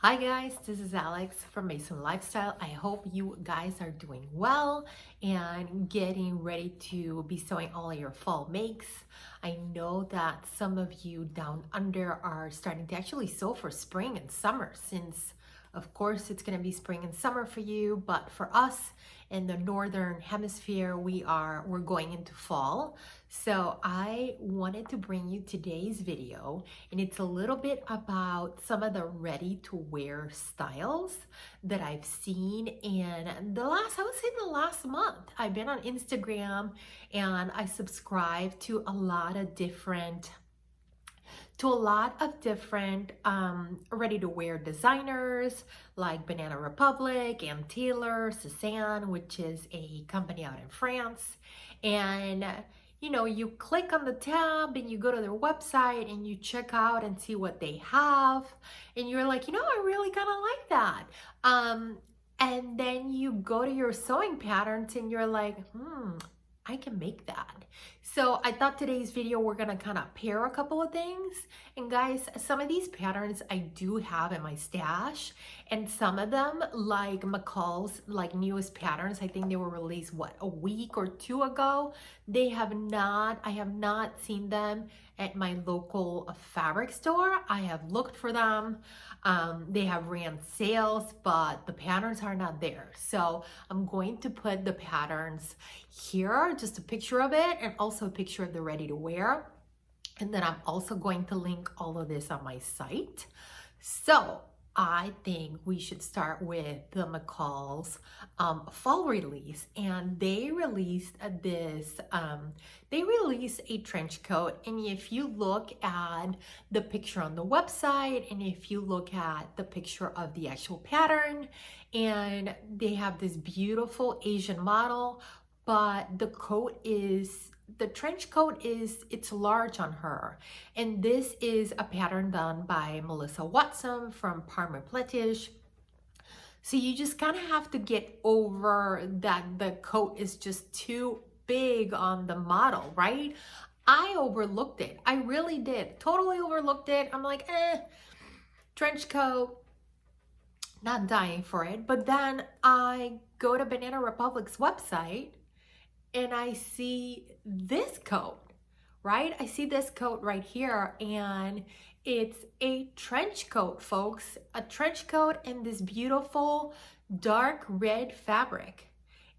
Hi guys, this is Alex from Mason Lifestyle. I hope you guys are doing well and getting ready to be sewing all of your fall makes. I know that some of you down under are starting to actually sew for spring and summer, since of course it's going to be spring and summer for you, but for us in the northern hemisphere we're going into fall. So I wanted to bring you today's video, and it's a little bit about some of the ready to wear styles that I've seen in I would say the last month. I've been on Instagram and I subscribe to a lot of different ready-to-wear designers like Banana Republic and Taylor, Cezanne, which is a company out in France. And you click on the tab and you go to their website and you check out and see what they have. And you're like, I really kind of like that. And then you go to your sewing patterns and you're like, I can make that. So I thought today's video we're gonna kind of pair a couple of things. And guys, some of these patterns I do have in my stash, and some of them, like McCall's newest patterns, I think they were released a week or two ago. I have not seen them at my local fabric store. I have looked for them. They have ran sales, but the patterns are not there. So I'm going to put the patterns here, just a picture of it and also a picture of the ready to wear. And then I'm also going to link all of this on my site. So I think we should start with the McCall's fall release, and they released a trench coat. And if you look at the picture on the website, and if you look at the picture of the actual pattern, and they have this beautiful Asian model, but the trench coat it's large on her. And this is a pattern done by Melissa Watson from Parma Pletish. So you just kind of have to get over that the coat is just too big on the model, right? I overlooked it. I really did. Totally overlooked it. I'm like, trench coat, not dying for it. But then I go to Banana Republic's website and I see this coat, right? I see this coat right here, and it's a trench coat, folks. A trench coat in this beautiful dark red fabric.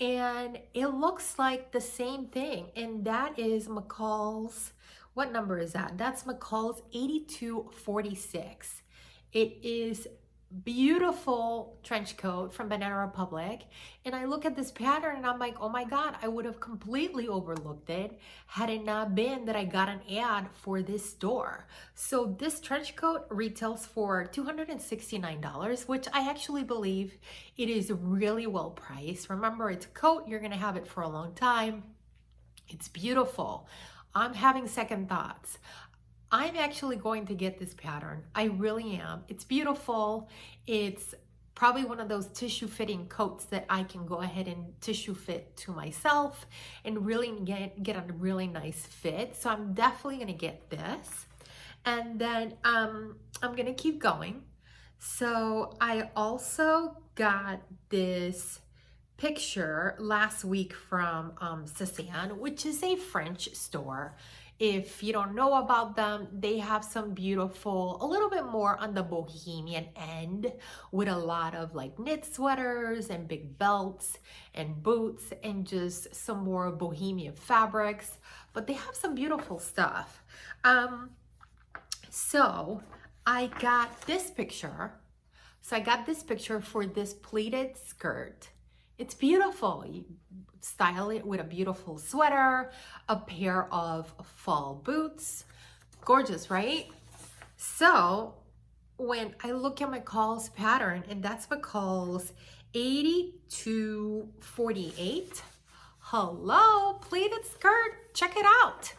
And it looks like the same thing. And that is McCall's, what number is that? That's McCall's 8246. It is beautiful trench coat from Banana Republic. And I look at this pattern and I'm like, oh my God, I would have completely overlooked it had it not been that I got an ad for this store. So this trench coat retails for $269, which I actually believe it is really well priced. Remember, it's a coat, you're gonna have it for a long time. It's beautiful. I'm having second thoughts. I'm actually going to get this pattern. I really am. It's beautiful. It's probably one of those tissue fitting coats that I can go ahead and tissue fit to myself and really get a really nice fit. So I'm definitely gonna get this. And then I'm gonna keep going. So I also got this picture last week from Cezanne, which is a French store. If you don't know about them, they have some beautiful, a little bit more on the bohemian end, with a lot of like knit sweaters and big belts and boots and just some more bohemian fabrics, but they have some beautiful stuff. So I got this picture. So I got this picture for this pleated skirt. It's beautiful. You style it with a beautiful sweater, a pair of fall boots. Gorgeous, right? So when I look at McCall's pattern, and that's McCall's 8248. Hello, pleated skirt. Check it out.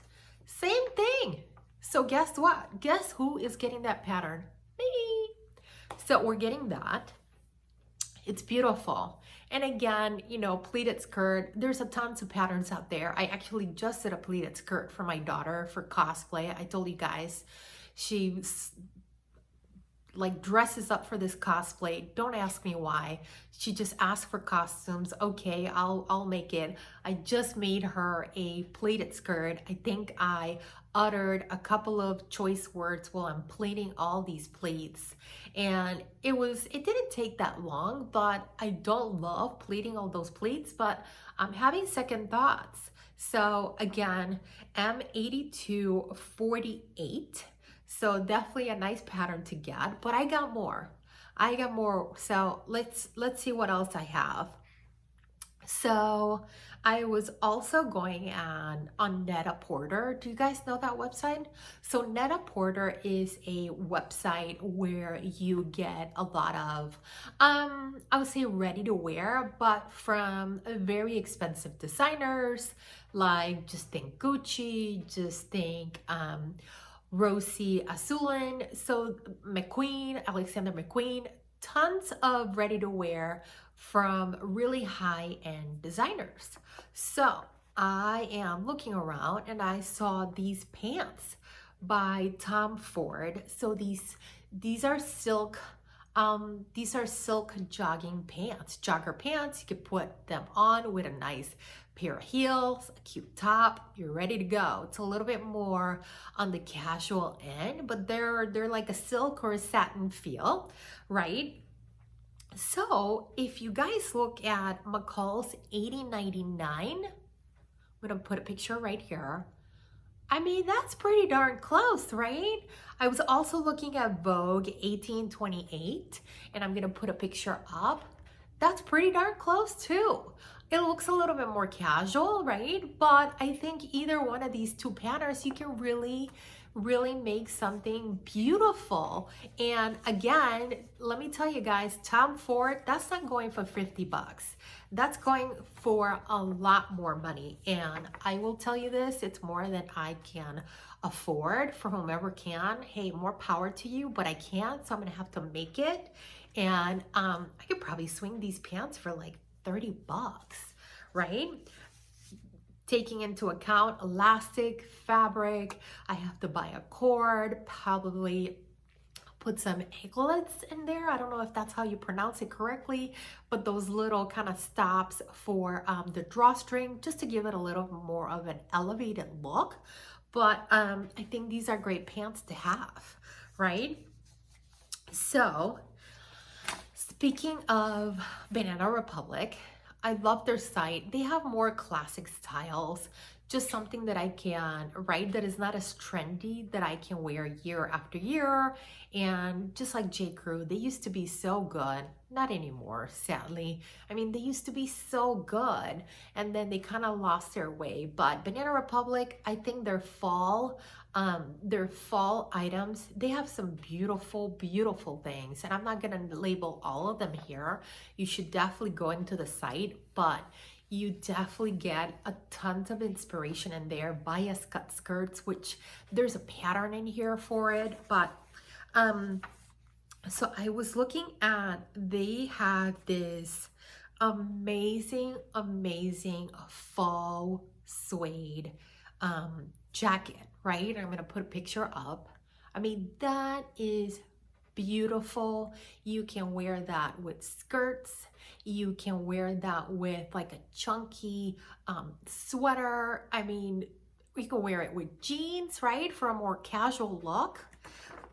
Same thing. So guess what? Guess who is getting that pattern? Me. So we're getting that. It's beautiful. And again, pleated skirt, there's a tons of patterns out there. I actually just did a pleated skirt for my daughter for cosplay. I told you guys she like dresses up for this cosplay. Don't ask me why. She just asked for costumes. Okay, I'll make it. I just made her a pleated skirt. I think I uttered a couple of choice words while I'm pleating all these pleats. And it didn't take that long, but I don't love pleating all those pleats, but I'm having second thoughts. So again, M8248. So definitely a nice pattern to get, but I got more. So let's see what else I have. So I was also going on Net-a-Porter. Do you guys know that website? So Net-a-Porter is a website where you get a lot of, I would say ready to wear, but from very expensive designers, like just think Gucci, just think, Rosie Azulin, so McQueen, Alexander McQueen, tons of ready to wear from really high-end designers. So I am looking around and I saw these pants by Tom Ford. So these are silk jogging pants, jogger pants. You could put them on with a nice pair of heels, a cute top, you're ready to go. It's a little bit more on the casual end, but they're like a silk or a satin feel, right? So if you guys look at McCall's 80.99, I'm gonna put a picture right here. I mean, that's pretty darn close, right? I was also looking at Vogue 1828, and I'm gonna put a picture up. That's pretty darn close too. It looks a little bit more casual, right? But I think either one of these two patterns, you can really make something beautiful. And again, let me tell you guys, Tom Ford, that's not going for 50 bucks. That's going for a lot more money. And I will tell you this, it's more than I can afford. For whomever can, hey, more power to you, but I can't, so I'm gonna have to make it. And I could probably swing these pants for like 30 bucks, right? Taking into account elastic, fabric, I have to buy a cord, probably put some anklets in there. I don't know if that's how you pronounce it correctly, but those little kind of stops for the drawstring, just to give it a little more of an elevated look. But I think these are great pants to have, right? So speaking of Banana Republic, I love their site. They have more classic styles, just something that I can, right, that is not as trendy, that I can wear year after year. And just like J. Crew, they used to be so good. Not anymore, sadly. I mean, they used to be so good, and then they kind of lost their way. But Banana Republic, I think their fall items, they have some beautiful things, and I'm not gonna label all of them here. You should definitely go into the site, but you definitely get a tons of inspiration in there. Bias cut skirts, which there's a pattern in here for it, but so I was looking at, they have this amazing fall suede jacket, right? I'm gonna put a picture up. I mean, that is beautiful. You can wear that with skirts. You can wear that with like a chunky sweater. I mean, you can wear it with jeans, right? For a more casual look.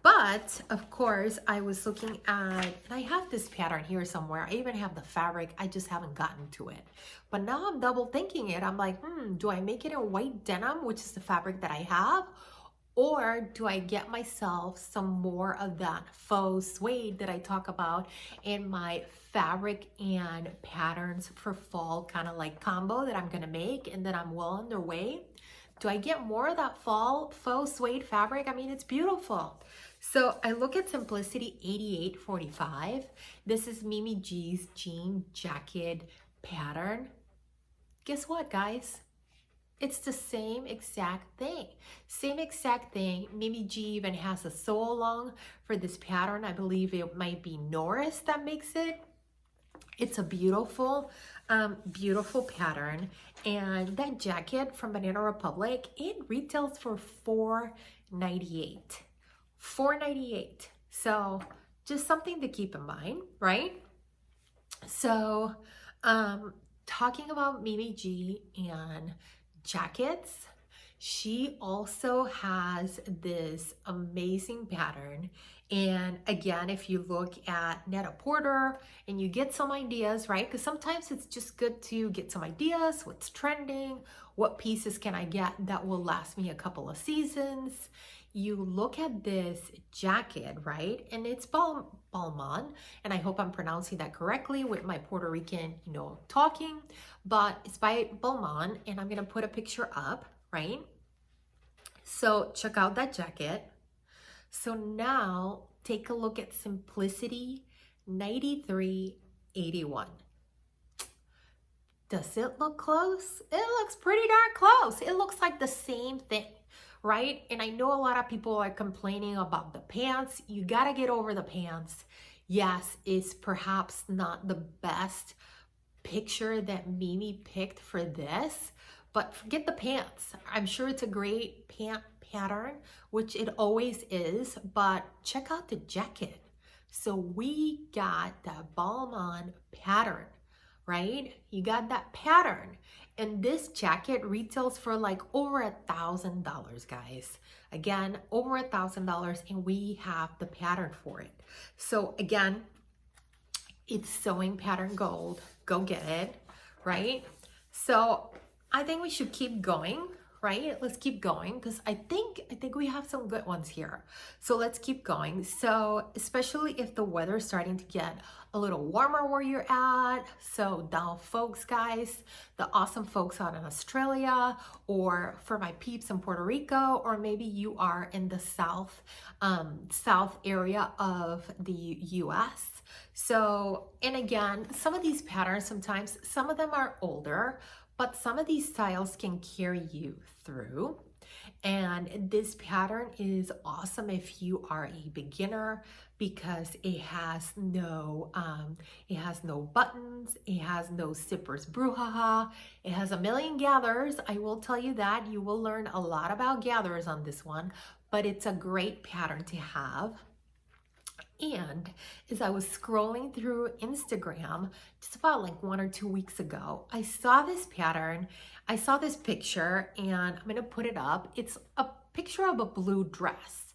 But of course, I was looking at, and I have this pattern here somewhere. I even have the fabric. I just haven't gotten to it. But now I'm double thinking it. I'm like, do I make it in white denim, which is the fabric that I have? Or do I get myself some more of that faux suede that I talk about in my fabric and patterns for fall kind of like combo that I'm gonna make, and then I'm well underway? Do I get more of that fall faux suede fabric? I mean, it's beautiful. So I look at Simplicity 8845. This is Mimi G's jean jacket pattern. Guess what, guys? It's the same exact thing. Same exact thing. Mimi G even has a sew along for this pattern. I believe it might be Norris that makes it. It's a beautiful pattern. And that jacket from Banana Republic, it retails for $4.98. $4.98. So just something to keep in mind, right? So, talking about Mimi G and jackets, she also has this amazing pattern. And again, if you look at Net-a-Porter and you get some ideas, right? Because sometimes it's just good to get some ideas, what's trending, what pieces can I get that will last me a couple of seasons. You look at this jacket, right? And it's Balmain, and I hope I'm pronouncing that correctly with my Puerto Rican, talking, but it's by Balmain, and I'm gonna put a picture up, right? So check out that jacket. So now take a look at Simplicity 9381. Does it look close? It looks pretty darn close. It looks like the same thing, right? And I know a lot of people are complaining about the pants. You gotta get over the pants. Yes, it's perhaps not the best picture that Mimi picked for this, but forget the pants. I'm sure it's a great pant pattern, which it always is, but check out the jacket. So we got that Balmain pattern, right? You got that pattern. And this jacket retails for like over $1,000, guys. Again, over $1,000, and we have the pattern for it. So again, it's sewing pattern gold. Go get it, right? So I think we should keep going, right? Let's keep going because I think we have some good ones here. So let's keep going. So especially if the weather's starting to get a little warmer where you're at. So down folks, guys, the awesome folks out in Australia, or for my peeps in Puerto Rico, or maybe you are in the south area of the US. So, and again, some of these patterns, sometimes some of them are older, but some of these styles can carry you through. And this pattern is awesome if you are a beginner because it has no buttons, it has no zippers brouhaha, it has a million gathers. I will tell you that you will learn a lot about gathers on this one, but it's a great pattern to have. And as I was scrolling through Instagram just about like 1 or 2 weeks ago, I saw this pattern, I saw this picture, and I'm gonna put it up. It's a picture of a blue dress,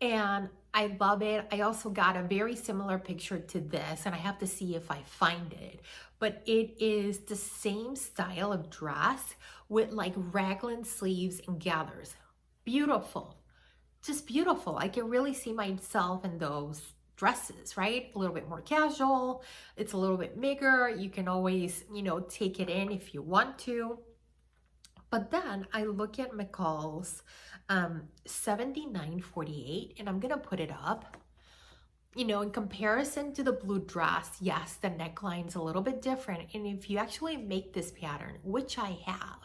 and I love it. I also got a very similar picture to this, and I have to see if I find it, but it is the same style of dress with like raglan sleeves and gathers. Beautiful. Just beautiful. I can really see myself in those dresses, right? A little bit more casual. It's a little bit bigger. You can always, take it in if you want to. But then I look at McCall's 7948, and I'm going to put it up. In comparison to the blue dress, yes, the neckline's a little bit different. And if you actually make this pattern, which I have,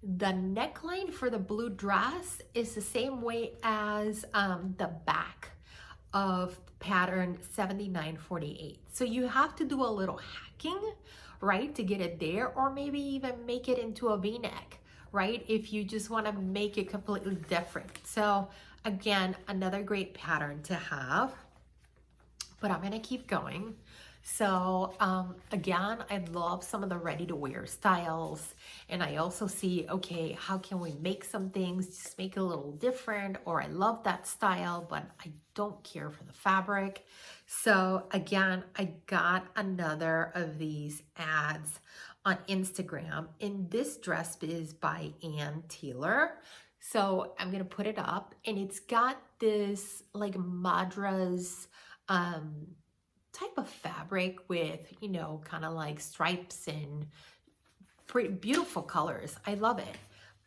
the neckline for the blue dress is the same way as the back of pattern 7948. So you have to do a little hacking, right, to get it there, or maybe even make it into a V-neck, right, if you just want to make it completely different. So again, another great pattern to have, but I'm going to keep going. So again, I love some of the ready-to-wear styles, and I also see, okay, how can we make some things just make it a little different, or I love that style but I don't care for the fabric. So again, I got another of these ads on Instagram, and this dress is by Ann Taylor. So I'm gonna put it up, and it's got this like madras type of fabric with, kind of like stripes and pretty beautiful colors. I love it.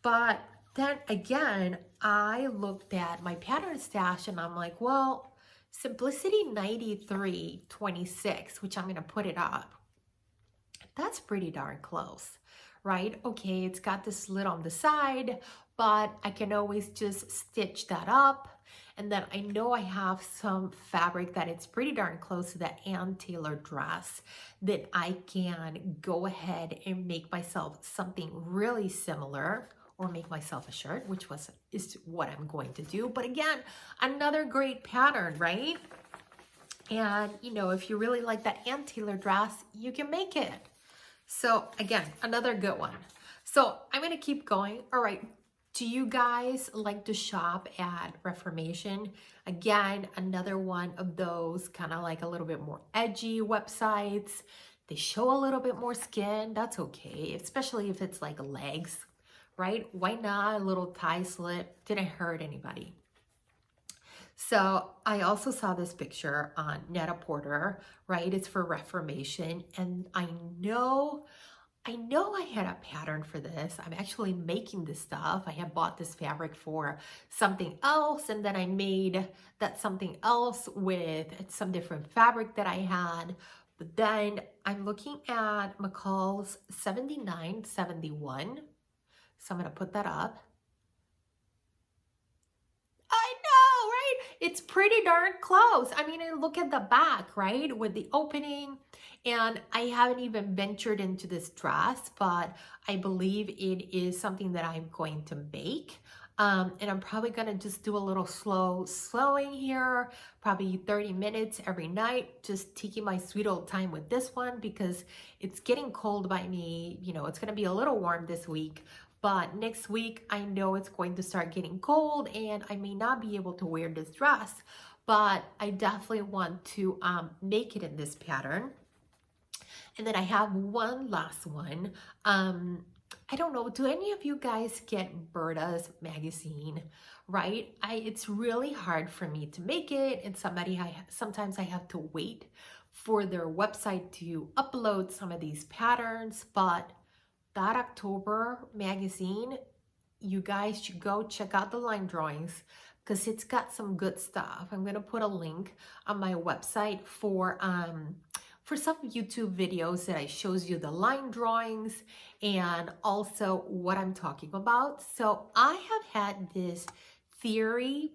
But then again, I looked at my pattern stash and I'm like, well, Simplicity 9326, which I'm going to put it up, that's pretty darn close, right? Okay, it's got this slit on the side, but I can always just stitch that up. And then I know I have some fabric that it's pretty darn close to the Ann Taylor dress that I can go ahead and make myself something really similar, or make myself a shirt, which is what I'm going to do. But again, another great pattern, right? And, you know, if you really like that Ann Taylor dress, you can make it. So again, another good one. So I'm going to keep going. All right. Do you guys like to shop at Reformation? Again, another one of those kind of like a little bit more edgy websites. They show a little bit more skin. That's okay, especially if it's like legs, right? Why not? A little thigh slip didn't hurt anybody. So I also saw this picture on Net-a-Porter, right? It's for Reformation. And I know I had a pattern for this. I'm actually making this stuff. I had bought this fabric for something else, and then I made that something else with some different fabric that I had. But then I'm looking at McCall's 7971. So I'm going to put that up. I know, right? It's pretty darn close. I mean, look at the back, right? With the opening. And I haven't even ventured into this dress, but I believe it is something that I'm going to make. And I'm probably going to just do a little slowing here, probably 30 minutes every night, just taking my sweet old time with this one because it's getting cold by me. You know, it's going to be a little warm this week. But next week, I know it's going to start getting cold and I may not be able to wear this dress, but I definitely want to make it in this pattern. And then I have one last one. I don't know, do any of you guys get Berta's magazine, right? It's really hard for me to make it, and sometimes I have to wait for their website to upload some of these patterns, but that October magazine, you guys should go check out the line drawings because it's got some good stuff. I'm going to put a link on my website for some YouTube videos that I shows you the line drawings and also what I'm talking about. So I have had this theory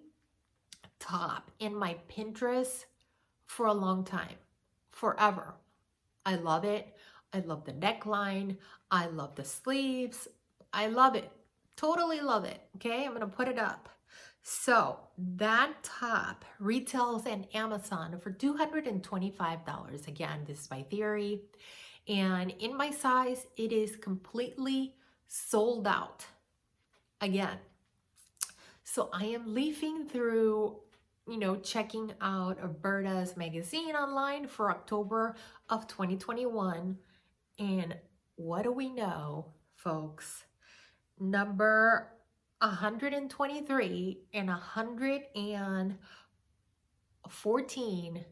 top in my Pinterest for a long time, forever. I love it. I love the neckline. I love the sleeves. I love it. Totally love it. Okay, I'm going to put it up. So that top retails on Amazon for $225. Again, this is my theory. And in my size, it is completely sold out. Again. So I am leafing through, you know, checking out Berta's magazine online for October of 2021. And what do we know, folks? Number 123 and 114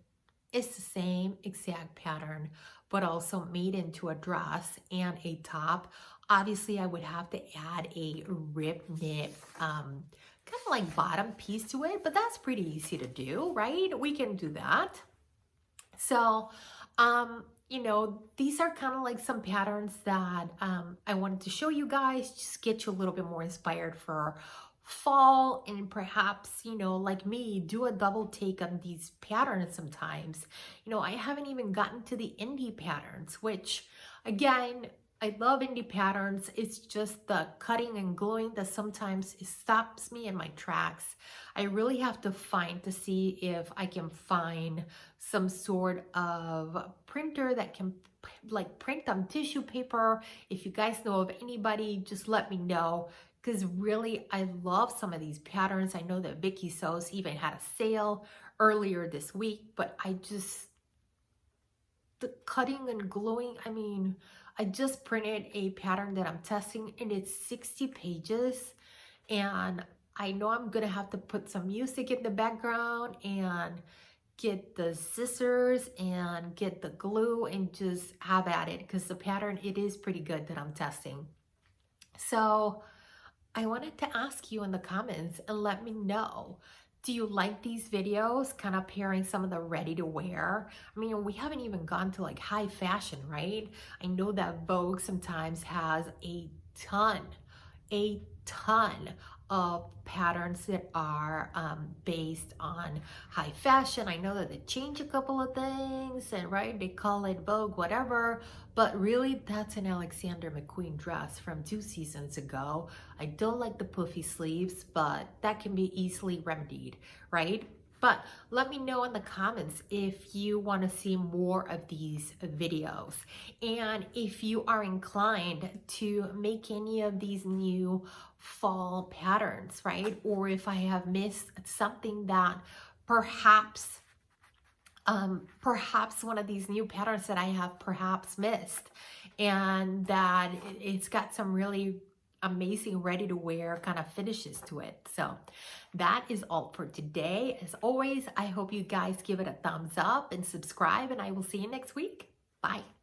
is the same exact pattern, but also made into a dress and a top. Obviously, I would have to add a rib knit, kind of like bottom piece to it, but that's pretty easy to do, right? We can do that. So, you know, these are kind of like some patterns that I wanted to show you guys, just get you a little bit more inspired for fall, and perhaps, you know, like me, do a double take on these patterns sometimes. You know, I haven't even gotten to the indie patterns, which again, I love indie patterns. It's just the cutting and gluing that sometimes it stops me in my tracks. I really have to see if I can find some sort of printer that can like print on tissue paper. If you guys know of anybody, just let me know. Because really, I love some of these patterns. I know that Vicky Sews even had a sale earlier this week, but the cutting and gluing, I mean, I just printed a pattern that I'm testing and it's 60 pages. And I know I'm gonna have to put some music in the background and get the scissors and get the glue and just have at it because the pattern, it is pretty good that I'm testing. So I wanted to ask you in the comments and let me know, do you like these videos, kind of pairing some of the ready to wear? I mean, we haven't even gone to like high fashion, right? I know that Vogue sometimes has a ton of patterns that are based on high fashion. I know that they change a couple of things and right, they call it Vogue, whatever, but really that's an Alexander McQueen dress from 2 seasons ago. I don't like the puffy sleeves, but that can be easily remedied, right? But let me know in the comments if you want to see more of these videos, and if you are inclined to make any of these new fall patterns, right? Or if I have missed something that perhaps perhaps one of these new patterns that I have perhaps missed, and that it's got some really amazing ready to wear kind of finishes to it. So that is all for today. As always, I hope you guys give it a thumbs up and subscribe, and I will see you next week. Bye.